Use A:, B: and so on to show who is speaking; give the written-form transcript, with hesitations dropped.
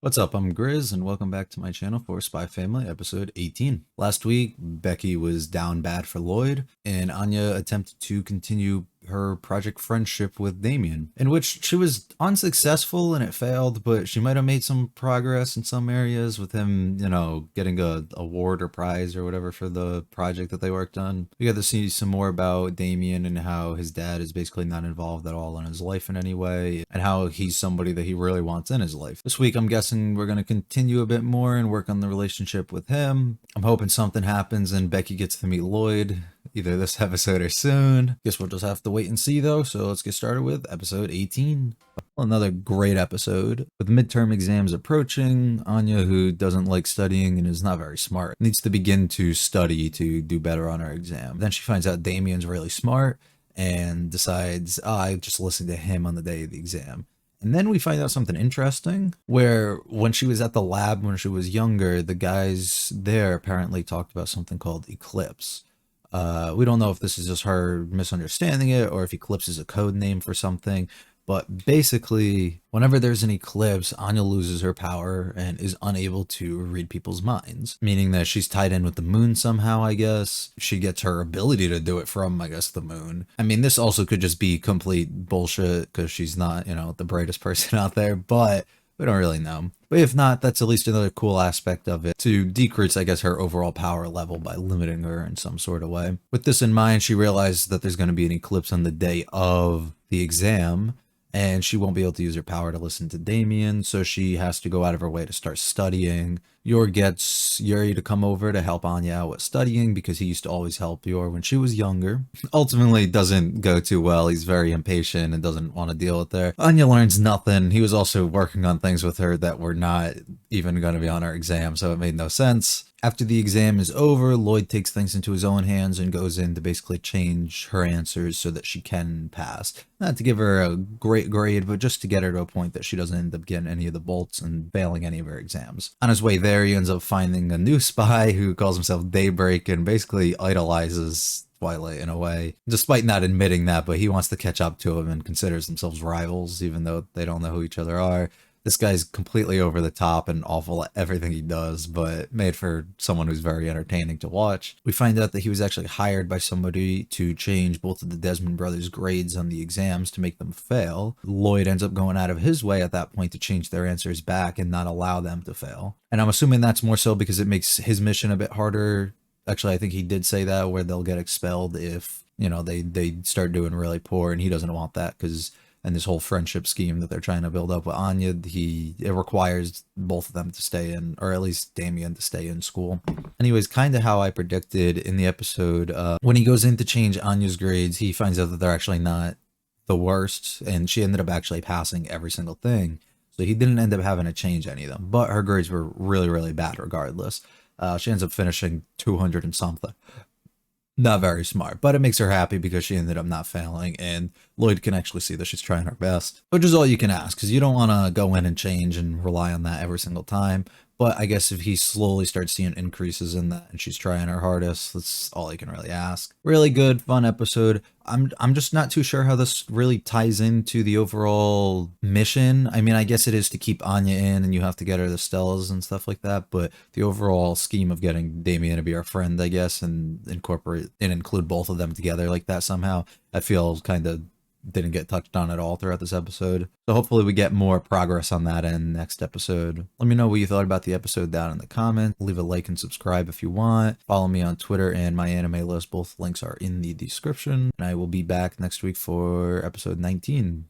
A: What's up? I'm Grizz, and welcome back to my channel for Spy Family episode 18. Last week, Becky was down bad for Lloyd, and Anya attempted to continue her project friendship with Damien, in which she was unsuccessful and it failed, but she might have made some progress in some areas with him, getting a award or prize or whatever for the project that they worked on. We got to see some more about Damien and how his dad is basically not involved at all in his life in any way, and how he's somebody that he really wants in his life. This week, I'm guessing we're going to continue a bit more and work on the relationship with him. I'm hoping something happens and Becky gets to meet Lloyd, either this episode or soon. Guess we'll just have to wait and see though, so let's get started with episode 18. Another great episode. With midterm exams approaching, Anya, who doesn't like studying and is not very smart, needs to begin to study to do better on her exam. Then she finds out Damien's really smart and decides, I just listened to him on the day of the exam. And then we find out something interesting where when she was at the lab when she was younger, the guys there apparently talked about something called eclipse. We don't know if this is just her misunderstanding it or if eclipse is a code name for something. But basically, whenever there's an eclipse, Anya loses her power and is unable to read people's minds, meaning that she's tied in with the moon somehow, I guess. She gets her ability to do it from, I guess, the moon. I mean, this also could just be complete bullshit because she's not, the brightest person out there, but we don't really know. But if not, that's at least another cool aspect of it to decrease, I guess, her overall power level by limiting her in some sort of way. With this in mind, she realizes that there's going to be an eclipse on the day of the exam, and she won't be able to use her power to listen to Damien, so she has to go out of her way to start studying. Yor gets Yuri to come over to help Anya out with studying because he used to always help Yor when she was younger. Ultimately, doesn't go too well. He's very impatient and doesn't want to deal with her. Anya learns nothing. He was also working on things with her that were not even going to be on her exam, so it made no sense. After the exam is over, Lloyd takes things into his own hands and goes in to basically change her answers so that she can pass. Not to give her a great grade, but just to get her to a point that she doesn't end up getting any of the bolts and failing any of her exams. On his way there, he ends up finding a new spy who calls himself Daybreak and basically idolizes Twilight in a way, despite not admitting that, but he wants to catch up to him and considers themselves rivals, even though they don't know who each other are. This guy's completely over the top and awful at everything he does, but made for someone who's very entertaining to watch. We find out that he was actually hired by somebody to change both of the Desmond brothers' grades on the exams to make them fail. Lloyd ends up going out of his way at that point to change their answers back and not allow them to fail. And I'm assuming that's more so because it makes his mission a bit harder. Actually, I think he did say that, where they'll get expelled if, they start doing really poor, and he doesn't want that because... And this whole friendship scheme that they're trying to build up with Anya, it requires both of them to stay in, or at least Damien to stay in school. Anyways, kind of how I predicted in the episode, when he goes in to change Anya's grades, he finds out that they're actually not the worst, and she ended up actually passing every single thing. So he didn't end up having to change any of them, but her grades were really, really bad regardless. She ends up finishing 200 and something. Not very smart, but it makes her happy because she ended up not failing, and Lloyd can actually see that she's trying her best, which is all you can ask, because you don't want to go in and change and rely on that every single time. But I guess if he slowly starts seeing increases in that and she's trying her hardest, that's all you can really ask. Really good, fun episode. I'm just not too sure how this really ties into the overall mission. I mean, I guess it is to keep Anya in and you have to get her the Stellas and stuff like that, but the overall scheme of getting Damien to be our friend, I guess, and incorporate and include both of them together like that somehow, I feel kind of didn't get touched on at all throughout this episode. So hopefully we get more progress on that in next episode. Let me know what you thought about the episode down in the comments. Leave a like and subscribe if you want. Follow me on Twitter and my anime list. Both links are in the description. And I will be back next week for episode 19.